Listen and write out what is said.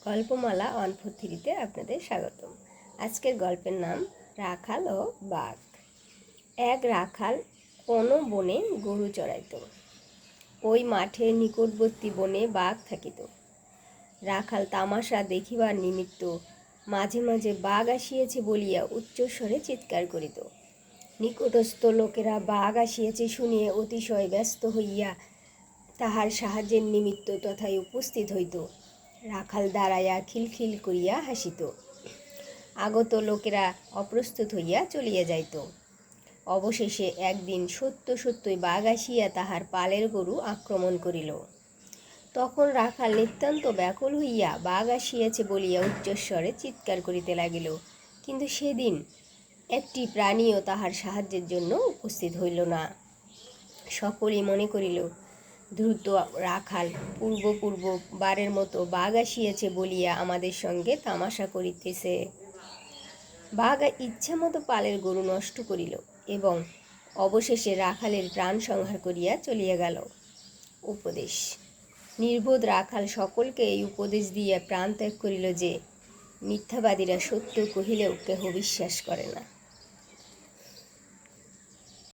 গল্পমালা 143-তে আপনাদের স্বাগতম। আজকের গল্পের নাম রাখাল ও বাঘ। এক রাখাল কোনো বনে গরু চড়াইত। ওই মাঠের নিকটবর্তী বনে বাঘ থাকিত। রাখাল তামাশা দেখিবার নিমিত্ত মাঝে মাঝে বাঘ আসিয়াছে বলিয়া উচ্চস্বরে চিৎকার করিত। নিকটস্থ লোকেরা বাঘ আসিয়াছে শুনিয়া অতিশয় ব্যস্ত হইয়া তাহার সাহায্যের নিমিত্ত তথায় উপস্থিত হইত। রাখাল দাঁড়াইয়া খিলখিল করিয়া হাসিত। আগত লোকেরা অপ্রস্তুত হইয়া চলিয়া যাইত। অবশেষে একদিন সত্যই বাঘ আসিয়া তাহার পালের গরু আক্রমণ করিল। তখন রাখাল নিতান্ত ব্যাকুল হইয়া বাঘ আসিয়াছে বলিয়া উচ্চস্বরে চিৎকার করিতে লাগিল। কিন্তু সেদিন একটি প্রাণীও তাহার সাহায্যের জন্য উপস্থিত হইল না। সকলেই মনে করিল দ্রুত রাখাল পূর্ববারের মতো বাঘ আসিয়াছে বলিয়া আমাদের সঙ্গে তামাশা করিতেছে। বাঘ ইচ্ছা মতো পালের গরু নষ্ট করিল এবং অবশেষে রাখালের প্রাণ সংহার করিয়া চলিয়া গেল। উপদেশ: নির্বোধ রাখাল সকলকে এই উপদেশ দিয়া প্রাণ ত্যাগ করিল যে মিথ্যাবাদীরা সত্য কহিলেও কেহ বিশ্বাস করে না।